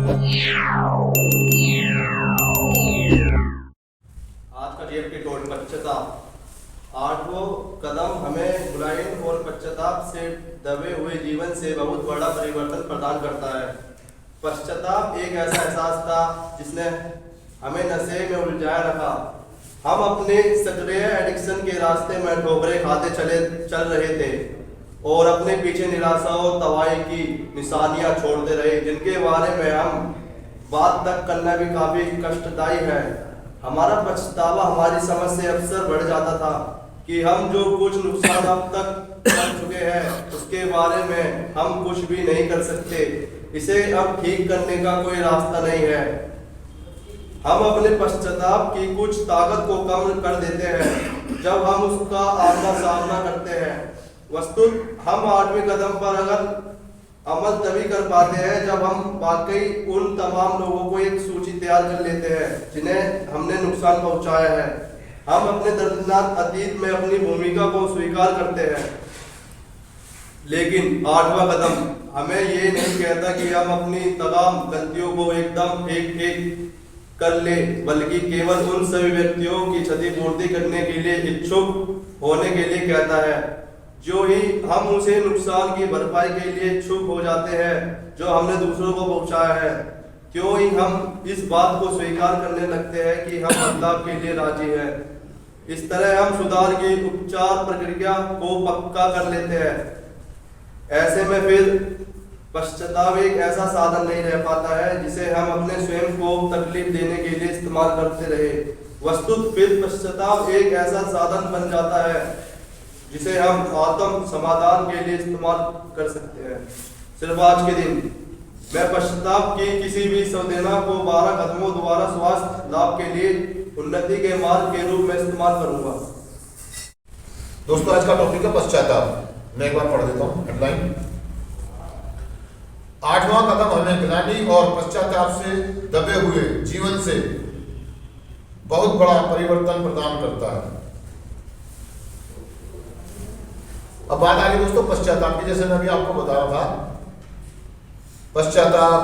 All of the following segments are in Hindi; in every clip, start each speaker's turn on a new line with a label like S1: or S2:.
S1: आज का जीएफ की टोन पश्चाताप। आठवां कदम हमें बुराई और पश्चाताप से दबे हुए जीवन से बहुत बड़ा परिवर्तन प्रदान करता है। पश्चाताप एक ऐसा एहसास था जिसने हमें नशे में उलझाए रखा। हम अपने सक्रिय एडिक्शन के रास्ते में ठोकरें खाते चल रहे थे और अपने पीछे निराशा और तबाही की निशानियां छोड़ते रहे, जिनके बारे में हम बात तक करना भी काफी कष्टदायी है। हमारा पछतावा हमारी समझ से अक्सर बढ़ जाता था कि हम जो कुछ नुकसान अब तक कर चुके हैं उसके बारे में हम कुछ भी नहीं कर सकते। इसे अब ठीक करने का कोई रास्ता नहीं है। हम अपने पश्चाताप की कुछ ताकत को कम कर देते हैं जब हम उसका आमना सामना करते हैं। वस्तुत हम 8वें कदम पर अगर अमल तभी कर पाते हैं जब हम वाकई उन तमाम लोगों को एक सूची तैयार कर लेते हैं जिन्हें हमने नुकसान पहुंचाया है। हम अपने दर्दनाक अतीत में अपनी भूमिका को स्वीकार करते हैं, लेकिन 8वां कदम हमें ये नहीं कहता कि हम अपनी तमाम गलतियों को एकदम एक एक कर ले, बल्कि केवल उन सभी व्यक्तियों की क्षतिपूर्ति करने के लिए इच्छुक होने के लिए कहता है। जो ही हम उसे नुकसान की भरपाई के लिए इच्छुक हो जाते हैं जो हमने दूसरों को पहुंचाया है, क्यों ही हम इस बात को स्वीकार करने लगते हैं कि हम बदलाव के लिए राजी हैं। इस तरह हम सुधार की उपचार प्रक्रिया को पक्का कर लेते हैं। ऐसे में फिर पश्चाताप एक ऐसा साधन नहीं रह पाता है जिसे हम अपने स्वयं को तकलीफ देने के लिए इस्तेमाल करते रहे। वस्तुत फिर पश्चाताप एक ऐसा साधन बन जाता है जिसे हम आत्म समाधान के लिए इस्तेमाल कर सकते हैं। सिर्फ आज के दिन मैं पश्चाताप की किसी भी संवेदना को 12 कदमों द्वारा स्वास्थ्य लाभ के लिए उन्नति के मार्ग के रूप में इस्तेमाल करूंगा।
S2: दोस्तों, आज का टॉपिक है पश्चाताप। मैं एक बार पढ़ देता हूँ हेडलाइन। 8वां कदम हमें ग्लानि और पश्चाताप से दबे हुए जीवन से बहुत बड़ा परिवर्तन प्रदान करता है। अब बात आ गई दोस्तों पश्चाताप की। जैसे मैं अभी आपको बता रहा था, पश्चाताप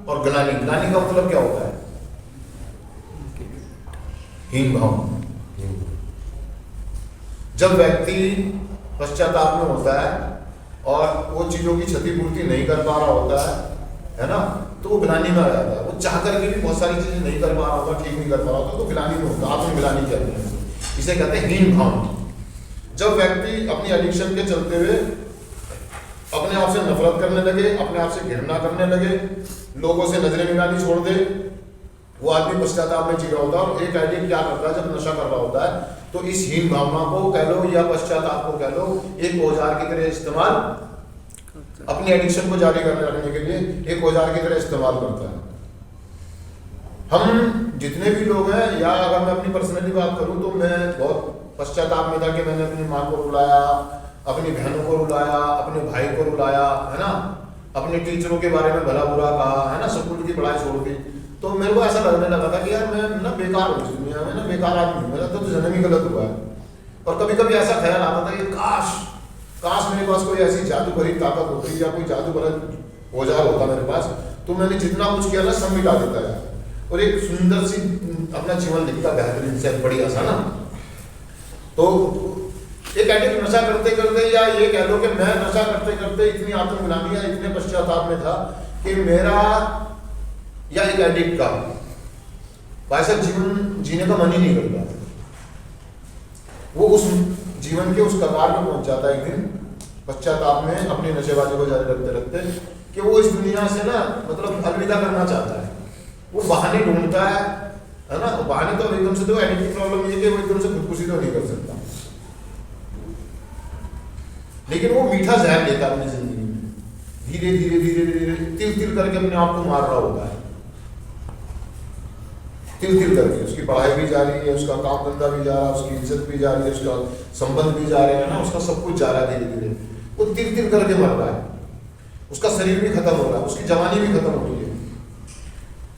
S2: और ग्लानि। ग्लानि का मतलब क्या होता है? हीन भाव। जब व्यक्ति पश्चाताप में होता है और वो चीजों की क्षतिपूर्ति नहीं कर पा रहा होता है ना, तो वो ग्लानि में आ जाता है। वो चाह करके भी बहुत सारी चीजें नहीं कर पा रहा होता, ठीक नहीं कर पा रहा होता, तो ग्लानि में होता है। आत्मग्लानि कहते हैं इसे, कहते हैं हीन भाव। जब व्यक्ति अपनी एडिक्शन के चलते हुए अपने आप से नफरत करने लगे, अपने आप से घृणा करने लगे, लोगों से नजरें मिलानी छोड़ दे, वो आदमी पश्चाताप में जी रहा होता है। और एक एडिक्ट क्या करता है जब नशा कर रहा होता है, तो इस हीन भावना को कह लो या पश्चाताप को कह लो, एक औजार की तरह इस्तेमाल, अपनी एडिक्शन को जारी करने रखने के लिए एक औजार की तरह इस्तेमाल करता है। हम जितने भी लोग हैं, या अगर मैं अपनी पर्सनली बात करूं तो मैं बहुत पश्चाताप में था कि मैंने अपनी माँ को रुलाया, अपनी बहनों को रुलाया, अपने भाई को रुलाया, है ना, अपने टीचरों के बारे में भला बुरा कहा, है ना, स्कूल की पढ़ाई छोड़ दी। तो मेरे को ऐसा लगने लगा था कि यार मैं ना बेकार हूँ इस दुनिया में, ना बेकार आदमी, मेरा तो जन्म ही गलत हुआ है। और कभी कभी ऐसा ख्याल आता था कि काश मेरे पास कोई ऐसी जादू भरी ताकत होती या कोई जादू भरा औजार होता मेरे पास, तो मैंने जितना कुछ किया ना सब मिटा देता है और एक सुंदर सी अपना जीवन लिखता, बेहतरीन से बढ़िया सा ना। तो एक एडिक्ट नशा करते करते, या ये कह लो कि मैं नशा करते करते इतनी आत्मग्लानि या इतने पश्चाताप में था कि मेरा या एक एडिक्ट का वैसा जीवन जीने का मन ही नहीं करता। वो उस जीवन के उस कगार में पहुंच जाता है एक दिन पश्चाताप में, अपनी नशेबाजी को जारी रखते रखते, कि वो इस दुनिया से ना मतलब अलविदा करना चाहता है। वो बहाने ढूंढता है ना। बहाने तो एकदम से, तो एडिक्ट की प्रॉब्लम ये कि वो एकदम से खुदकुशी तो नहीं कर सकता, लेकिन वो मीठा जहर लेता है अपनी जिंदगी में। धीरे धीरे धीरे धीरे तिल तिल करके अपने आप को मार रहा होता है, तिल तिल करके। उसकी पढ़ाई भी जा रही है, उसका काम धंधा भी जा रहा है, उसकी इज्जत भी जा रही है, उसका संबंध भी जा रहे हैं ना, उसका सब कुछ जा रहा है धीरे धीरे। वो तिल तिल करके मर रहा है। उसका शरीर भी खत्म हो रहा है, उसकी जवानी भी खत्म हो रही है,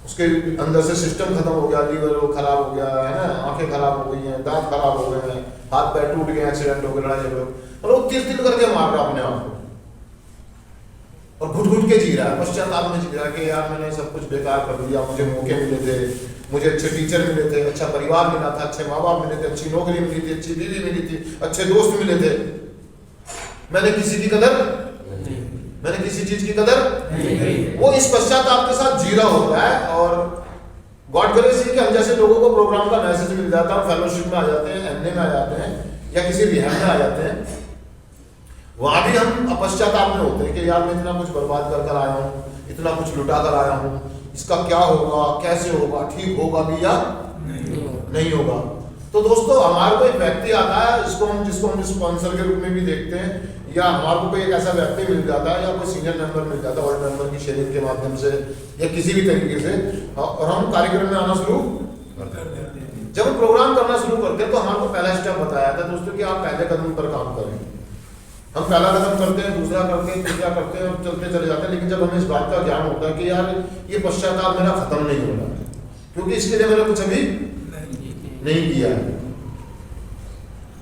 S2: उसके अंदर से सिस्टम खत्म हो गया, लीवर खराब हो गया है ना, आंखें खराब हो गई हैं, दांत खराब हो गए हैं, हाथ पैर टूट गए, एक्सीडेंट हो गए, लड़ाई झगड़े, और वो तिल तिल करके मार रहा अपने आप को। और घुट घुट के जी रहा है, पश्चाताप में जी रहा है कि यार मैंने सब कुछ बेकार कर दिया, मुझे मौके मिले थे, मुझे अच्छे टीचर मिले थे, अच्छा परिवार मिला था, अच्छे माँ बाप मिले थे, अच्छी नौकरी मिली थी, अच्छी बीवी मिली थी, अच्छे दोस्त मिले थे, मैंने किसी की कदर, मैंने किसी चीज की कदर नहीं। वो इस पश्चाताप के साथ जी रहा होता है। और गॉड ग्रेस कि हम जैसे लोगों को प्रोग्राम का मैसेज मिल जाता है, फेलोशिप में आ जाते हैं, एमए में आ जाते हैं, या किसी रिहैब में आ जाते हैं, वहां भी हम पश्चाताप में होते हैं कि यार मैं इतना कुछ बर्बाद कर आया हूँ, इतना कुछ लुटा कर आया हूँ, इसका क्या होगा, कैसे होगा, ठीक होगा भी या नहीं होगा। तो दोस्तों हमारे को एक व्यक्ति आता है जिसको हम स्पॉन्सर के रूप में भी देखते हैं, या हमारे को कोई एक ऐसा व्यक्ति मिल जाता है, या कोई सीनियर मेंबर मिल जाता है, वर्ल्ड मेंबर की शेयरिंग के माध्यम से या किसी भी तरीके से, और हम कार्यक्रम में आना शुरू कर देते हैं। जब हम प्रोग्राम करना शुरू करते हैं तो हमारे को पहला स्टेप बताया था दोस्तों कि आप पहले कदम पर काम करें। हम पहला कदम करते हैं, दूसरा करते हैं, तीसरा करते हैं और चलते चले जाते हैं, लेकिन जब हमें इस बात का ज्ञान होता है कि यार ये पश्चाताप मेरा खत्म नहीं हो रहा है, क्योंकि इसके लिए मैंने कुछ अभी नहीं किया है।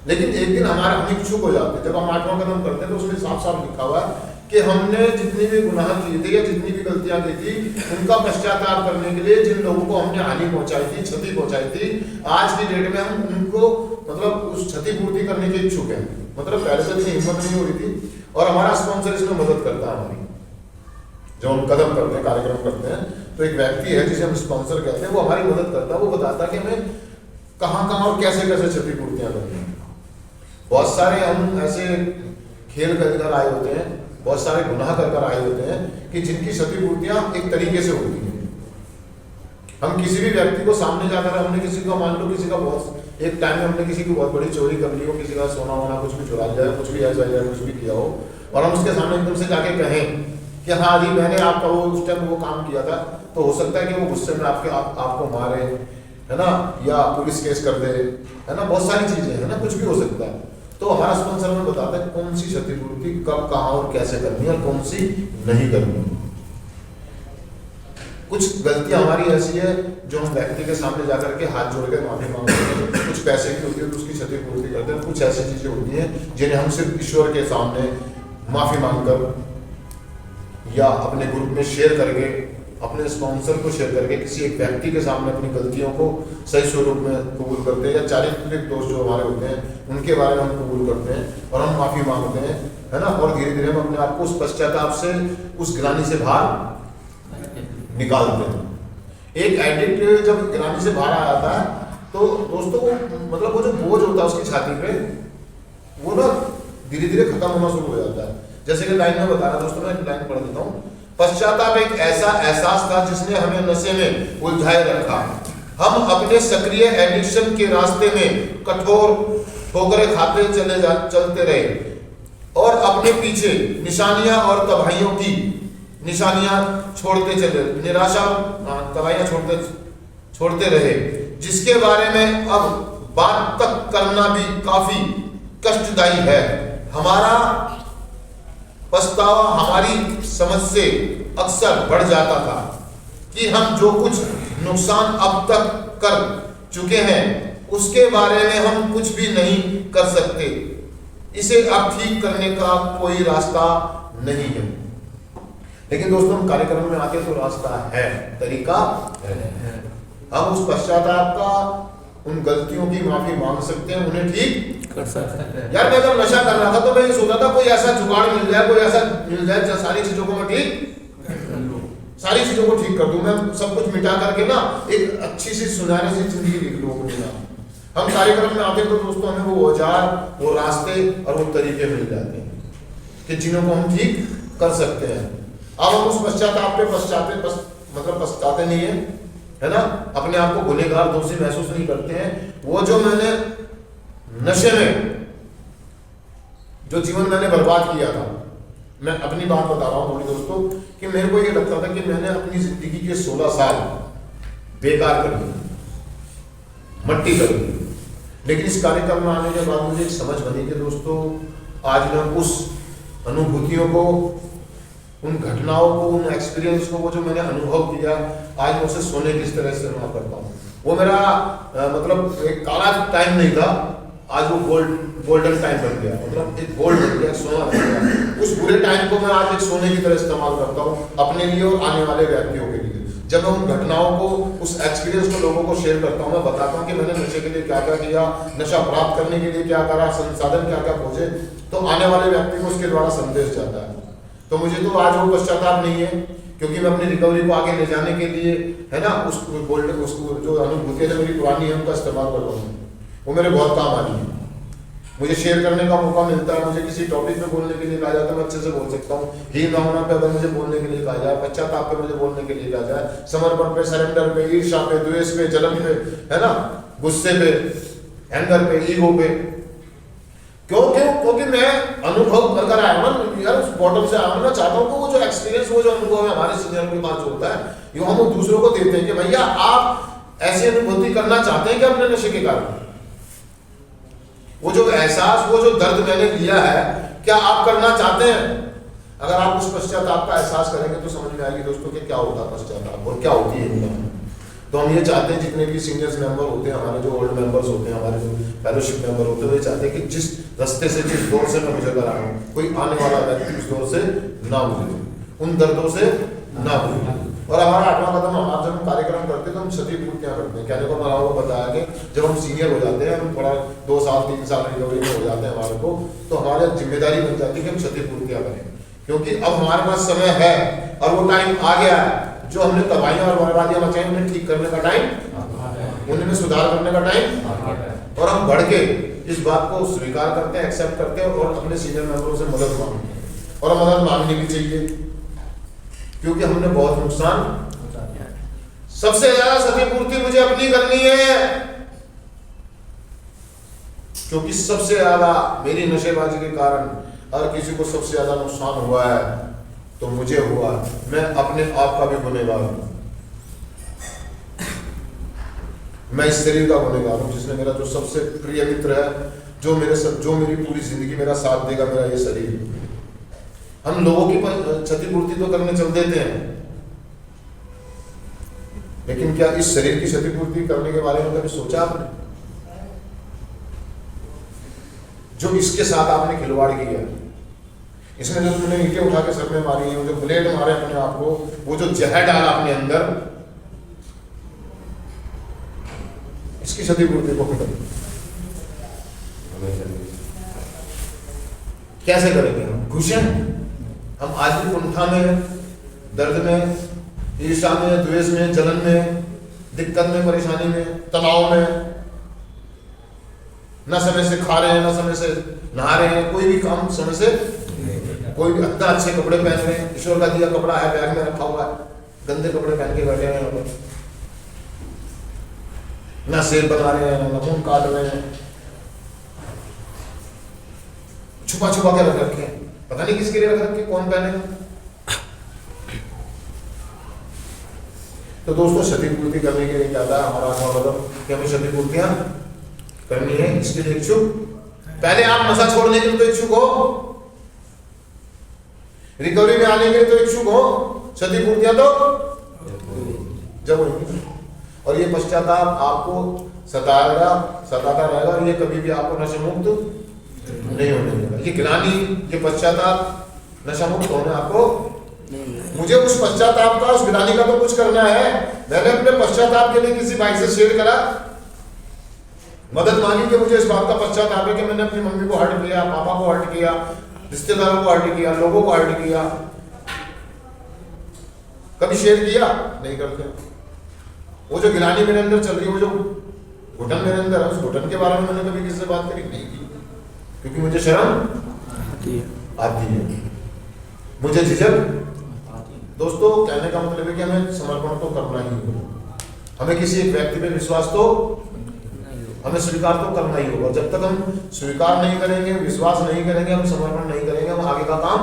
S2: लेकिन एक दिन हम इच्छुक हो जाते हैं, जब हम 8वां कदम करते हैं तो उसमें साफ साफ लिखा हुआ है कि हमने जितनी भी गुनाह किए थे या जितनी भी गलतियां की थी, उनका पश्चाताप करने के लिए जिन लोगों को हमने हानि पहुंचाई थी, क्षति पहुंचाई थी, आज की डेट में हम उनको मतलब उस क्षतिपूर्ति करने के इच्छुक हैं। मतलब पहले से इतनी हिम्मत नहीं हो रही थी, और हमारा स्पॉन्सर इसमें मदद करता है हमारी। जब हम कदम करते हैं, कार्यक्रम करते हैं, तो एक व्यक्ति है जिसे हम स्पॉन्सर कहते हैं, वो हमारी मदद करता है। वो बताता है कि हमें कहाँ कहाँ और कैसे कैसे क्षतिपूर्तियां करनी है। बहुत सारे हम ऐसे खेल कर आए होते हैं, बहुत सारे गुनाह कर आए होते हैं कि जिनकी क्षतिपूर्तियां एक तरीके से होती हैं। हम किसी भी व्यक्ति को सामने जाकर हमने किसी को, मान लो किसी का बहुत एक टाइम में हमने किसी की बहुत बड़ी चोरी कर ली हो, किसी का सोना वोना कुछ भी चुरा लिया, कुछ भी ऐसा कुछ भी किया हो, और हम उसके सामने एकदम से जाके कहें कि हाँ जी मैंने आपका वो उस टाइम वो काम किया था, तो हो सकता है कि वो गुस्से में आपको मारे, है ना, या पुलिस केस कर दे, है ना, बहुत सारी चीजें है ना, कुछ भी हो सकता है। तो हमारा स्पॉन्सर हमें बताता है कौन सी क्षतिपूर्ति कब, कहाँ और कैसे करनी है और कौन सी नहीं करनी है। कुछ गलतियां हमारी ऐसी है जो हम व्यक्ति के सामने जाकर के हाथ जोड़ के माफी मांगते हैं, कुछ पैसे की होती है तो उसकी क्षतिपूर्ति करते हैं, कुछ ऐसी चीजें होती हैं जिन्हें हम सिर्फ ईश्वर के सामने माफी मांगकर या अपने ग्रुप में शेयर करके, अपने स्पॉन्सर को शेयर करके, किसी एक व्यक्ति के सामने अपनी गलतियों को सही स्वरूप में कबूल करते हैं, या चारित्रिक दोष जो हमारे होते हैं उनके बारे में हम कबूल करते हैं और हम माफी मांगते हैं, है ना, और धीरे धीरे हम अपने आप को उस पश्चाताप से, उस ग्लानि से बाहर निकालते हैं। एक एडिक्ट जब ग्लानि से बाहर आ जाता है तो दोस्तों वो मतलब वो जो बोझ होता है उसकी छाती पे, वो ना धीरे धीरे खत्म होना शुरू हो जाता है। जैसे कि लाइन में बता रहा दोस्तों, मैं लाइन पढ़ देता हूँ। पश्चाताप एक ऐसा एहसास था जिसने हमें नशे में उलझाए रखा। हम अपने सक्रिय एडिक्शन के रास्ते में कठोर ठोकरें खाते चलते रहे और अपने पीछे निशानियां और तबाहियों की निशानियां छोड़ते चले, निराशा तबाहियां छोड़ते रहे, जिसके बारे में अब बात तक करना भी काफी कष्टदायी है। हमारा पछतावा हमारी समझ से अक्सर बढ़ जाता था कि हम जो कुछ नुकसान अब तक कर चुके हैं उसके बारे में हम कुछ भी नहीं कर सकते। इसे अब ठीक करने का कोई रास्ता नहीं है। लेकिन दोस्तों हम कार्यक्रम में आके तो रास्ता है, तरीका है। हम उस पश्चाताप का, उन गलतियों की माफी मांग सकते हैं, उन्हें ठीक कर सकते हैं। यार मैं जब नशा कर रहा था तो मैं ये सोचा था कोई ऐसा जुगाड़ मिल जाए, कोई ऐसा मिल जाए जो सारी चीजों को मैं ठीक सारी चीजों को ठीक कर दूं, मैं सब कुछ मिटा करके ना एक अच्छी सी सुनहरी सी जिंदगी लिख लूं अपनी ना। हम कार्यक्रम में आते तो दोस्तों हमें वो औजार, वो रास्ते और वो तरीके मिल जाते हैं कि जिन्हों को हम ठीक कर सकते हैं। अब हम उस पश्चाताप पे पछताते नहीं है ना, अपने आप को गुनहगार दोषी महसूस नहीं करते हैं। वो जो मैंने नशे में जो जीवन मैंने बर्बाद किया था, मैं अपनी बात बता रहा हूं थोड़ी दोस्तों, कि मेरे को ये लगता था कि मैंने अपनी जिंदगी के 16 साल बेकार कर दिए, मट्टी कर दी। लेकिन इस कार्यक्रम में आने के बाद मुझे एक समझ बनी कि दोस्तों आज मैं उस अनुभूतियों को, उन घटनाओं को, उन एक्सपीरियंस को, वो जो मैंने अनुभव किया, आज मैं उसे सोने किस तरह से मैं करता हूँ। वो मेरा मतलब एक काला टाइम नहीं था, आज वो गोल्डन टाइम बन गया, मतलब एक गोल्ड बन गया, सोना बन गया। उस बुरे टाइम को मैं आज एक सोने की तरह इस्तेमाल करता हूँ अपने लिए और आने वाले व्यक्तियों के लिए। जब मैं उन घटनाओं को, उस एक्सपीरियंस को लोगों को शेयर करता हूँ, मैं बताता हूँ कि मैंने नशे के लिए क्या क्या किया, नशा प्राप्त करने के लिए क्या करा, संसाधन क्या क्या खोजे, तो आने वाले व्यक्ति को उसके द्वारा संदेश जाता है। तो मुझे तो आज वो पश्चाताप नहीं है, क्योंकि मैं अपनी रिकवरी को आगे ले जाने के लिए, है ना, उस गोल्डन, उसको जो अनुभूतियाँ जो मेरी पुरानी है उनका इस्तेमाल कर रहा हूँ, वो मेरे बहुत काम आ रही है। मुझे शेयर करने का मौका मिलता है, मुझे किसी टॉपिक पे बोलने के लिए कहा जाता है, मैं अच्छे से बोल सकता हूँ। हीन भावना पे अगर मुझे बोलने के लिए कहा जाए, पश्चाताप पे मुझे बोलने के लिए कहा जाए, समर्पण पे, सरेंडर पे, ईर्ष्या पे, द्वेष पे, जलन पे, है ना, गुस्से पे, एंगर पे, ईगो पे, क्योंकि मैं अनुभव कर आया हूँ यार, उस बॉटम से आया हूँ। मैं चाहता हूँ कि वो जो एक्सपीरियंस, वो जो अनुभव है हमारे सीनियर के पास जो होता है, ये हम दूसरों को देते हैं कि भैया आप ऐसी अनुभूति करना चाहते हैं कि अपने नशे के कारण, वो जो एहसास, वो जो दर्द मैंने लिया है, क्या आप करना चाहते हैं? अगर आप उस पश्चाताप का एहसास करेंगे तो समझ में आएगी दोस्तों कि क्या होता है पश्चाताप और क्या होती है। तो हम ये चाहते हैं, जितने भी सीनियर्स मेंबर होते हैं, हमारे जो ओल्ड मेंबर्स होते हैं, हमारे जो फेलोशिप मेंबर होते हैं, वो चाहते हैं कि जिस रास्ते से, जिस दौर से मैं गुजर रहा हूँ, कोई आने वाला व्यक्ति उस दौर से ना गुजरे, उन दर्दों से ना गुजरे। और हमारा 8वां कदम, आप जब हम कार्यक्रम करते हैं तो हम क्षतिपूर्तियाँ करते हैं। कहने को मैं आपको बताया कि जब हम सीनियर हो जाते हैं, हम थोड़ा 2 साल 3 साल रिकवरी में हो जाते हैं हमारे को, तो हमारी जिम्मेदारी बन जाती है कि हम क्षतिपूर्तियाँ करें, क्योंकि अब हमारे पास समय है और वो टाइम आ गया है। जो हमने तबाहियाँ और बर्बादियाँ मचाई, उन्हें ठीक करने का टाइम, उनमें सुधार करने का टाइम, और हम बढ़ के इस बात को स्वीकार करते हैं, एक्सेप्ट करते हैं और अपने सीनियर मेंबरों से मदद मांगते हैं। और मदद मांगनी भी चाहिए, क्योंकि हमने बहुत नुकसान, सबसे ज्यादा क्षतिपूर्ति मुझे अपनी करनी है, क्योंकि सबसे ज्यादा मेरी नशेबाजी के कारण अगर किसी को सबसे ज्यादा नुकसान हुआ है तो मुझे हुआ। मैं अपने आप का भी गुनहगार हूं, मैं इस शरीर का गुनहगार हूं, जिसने मेरा जो सबसे प्रिय मित्र है, जो मेरी पूरी जिंदगी मेरा साथ देगा, मेरा ये शरीर। हम लोगों की क्षतिपूर्ति तो करने चल देते हैं, लेकिन क्या इस शरीर की क्षतिपूर्ति करने के बारे में कभी सोचा आपने? जो इसके साथ आपने खिलवाड़ किया, इसने जो तुमने ईंटें उठा के सर में मारी है, वो जो ब्लेड मारे अपने आप को, वो जो जहर डाला अपने अंदर, इसकी क्षतिपूर्ति को कैसे करेंगे? हम घुसे, हम आज भी कुंठा में, दर्द में, ईर्ष्या में, द्वेष में, जलन में, दिक्कत में, परेशानी में, तनाव में, ना समय से खा रहे हैं, ना समय से नहा रहे हैं, कोई भी काम समय से, कोई भी इतना अच्छे कपड़े पहन रहे हैं, ईश्वर का दिया कपड़ा है, बैग में रखा हुआ है, गंदे कपड़े पहन के बैठे हैं, ना सेब बना रहे हैं, ना नाखून काट रहे हैं, छुपा छुपा के रख रखे हैं, पता नहीं किसके लिए रख रखे, कौन पहनेगा। तो दोस्तों, क्षतिपूर्ति करने के लिए क्या था हमारा 8वां कदम, कि हमें क्षतिपूर्तियां करनी है। इसके लिए इच्छुक, पहले आप नशा छोड़ने के लिए तो इच्छुक हो, रिकवरी में आने के लिए तो इच्छुक हो, क्षतिपूर्तियां तो जब होंगी। और ये पश्चाताप आपको सताता रहेगा, और ये कभी भी आपको नशा मुक्त नहीं होने देगा। ये ग्लानि, ये पश्चाताप, नशा मुक्त होने आपको, मुझे उस पश्चाताप का, उस ग्लानि का तो कुछ करना है। मैंने अपने पश्चाताप के लिए किसी भाई से शेयर करा, मदद मांगी कि मुझे इस बात का पश्चाताप है कि मैंने अपनी मम्मी को हर्ट किया, पापा को हर्ट किया, रिश्तेदारों को हर्ट किया, लोगों को हर्ट किया। कभी शेयर किया? नहीं करते। वो जो गिलानी मेरे अंदर चल रही है, वो जो घुटन मेरे अंदर है, उस घुटन के बारे में मैंने कभी किसी से बात करी नहीं की, क्योंकि मुझे शर्म आती है, मुझे झिझक। दोस्तों, कहने का मतलब है कि हमें समर्पण तो करना ही होगा, हमें किसी एक व्यक्ति पे विश्वास तो, हमें स्वीकार तो करना ही होगा। जब तक हम स्वीकार नहीं करेंगे, विश्वास नहीं करेंगे, हम समर्पण नहीं करेंगे, हम आगे का काम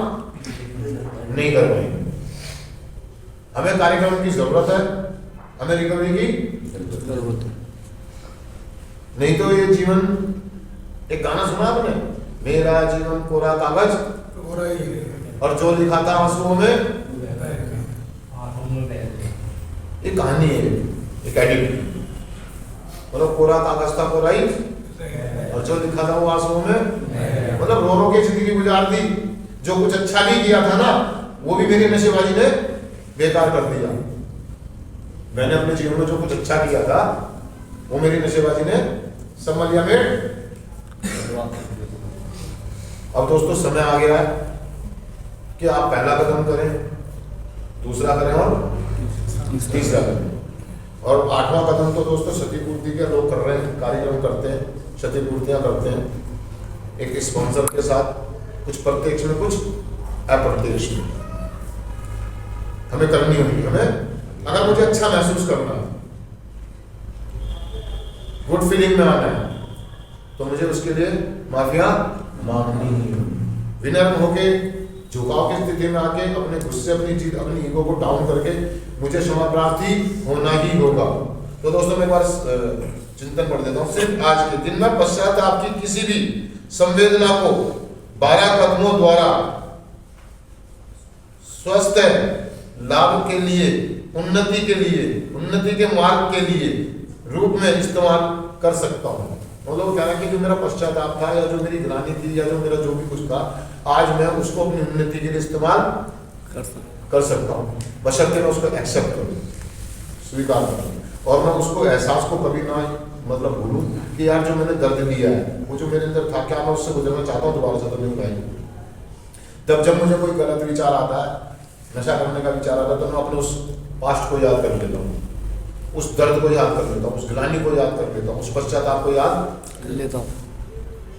S2: नहीं कर पाएंगे। हमें कार्यक्रम की जरूरत है, हमें रिकवरी की जरूरत है। नहीं तो ये जीवन, एक गाना सुना आपने, मेरा जीवन कोरा कागज और जो लिखा था आंसुओं में, एक कहानी है, एक एडिट, मतलब कोरा कागज था कोरा ही, और और जो लिखा था वो आंसुओं में मतलब रो रो के जिंदगी गुजार दी। जो कुछ अच्छा नहीं किया था ना वो भी मेरी नशेबाजी ने बेकार कर दिया। मैंने अपने जीवन में जो कुछ अच्छा किया था वो मेरी नशेबाजी ने समलिया में। अब दोस्तों समय आ गया है कि आप पहला कदम करें, दूसरा करें और तीसरा करें। और 8वां कदम तो दोस्तों क्षतिपूर्ति के लोग कर रहे हैं, कार्यक्रम करते हैं, क्षतिपूर्तियां करते हैं एक स्पॉन्सर के साथ, कुछ प्रत्यक्ष में कुछ अप्रत्यक्ष में। हमें करनी होगी, हमें अगर मुझे अच्छा महसूस करना है, गुड फीलिंग में आना है, तो मुझे उसके लिए माफिया मांगनी ही होगी। विनम्र होके झुकाव की स्थिति में आके अपने गुस्से, अपनी जीत, अपनी ईगो को डाउन करके मुझे क्षमा प्रार्थी होना ही होगा। तो दोस्तों मैं एक बार चिंतन पढ़ देता हूँ। सिर्फ आज के दिन में पश्चाताप की किसी भी संवेदना को 12 कदमों द्वारा स्वस्थ लाभ के लिए, उन्नति के मार्ग के लिए रूप में इस्तेमाल कर सकता हूँ। मतलब कह रहा है कि जो मेरा पश्चाताप था या जो मेरी ग्लानि थी या जो मेरा जो भी कुछ था, आज मैं उसको अपनी उन्नति के लिए इस्तेमाल कर सकता हूँ, बशर्ते मैं उसको एक्सेप्ट करूँ, स्वीकार करूँ, और मैं उसको एहसास को कभी ना मतलब भूलूं कि यार जो मैंने दर्द दिया है, वो जो मेरे अंदर था, क्या मैं उससे गुजरना चाहता हूँ, दोबारा से तो नहीं उठाएंगे। तब जब मुझे कोई गलत विचार आता है, नशा करने का विचार आता है, तो मैं अपने उस पास्ट को याद कर लेता हूँ, उस दर्द को याद कर लेता हूँ, उस ग्लानि को याद कर लेता हूँ, उस पश्चाताप को याद लेता हूँ,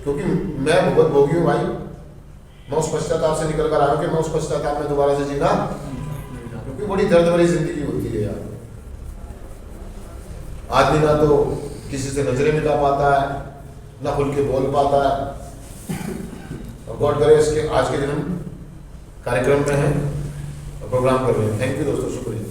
S2: क्योंकि मैं बहुत भोगी हूँ भाई। मैं उस पश्चाताप से निकल कर आया हूँ कि मैं उस पश्चाताप में दोबारा से जीना, क्योंकि बड़ी दर्द भरी जिंदगी होती है यार। आदमी ना तो किसी से नजरें मिला पाता है, ना खुल के बोल पाता है। और गॉड करे इसके आज के दिन हम कार्यक्रम में हैं, प्रोग्राम कर रहे हैं। थैंक यू दोस्तों, शुक्रिया।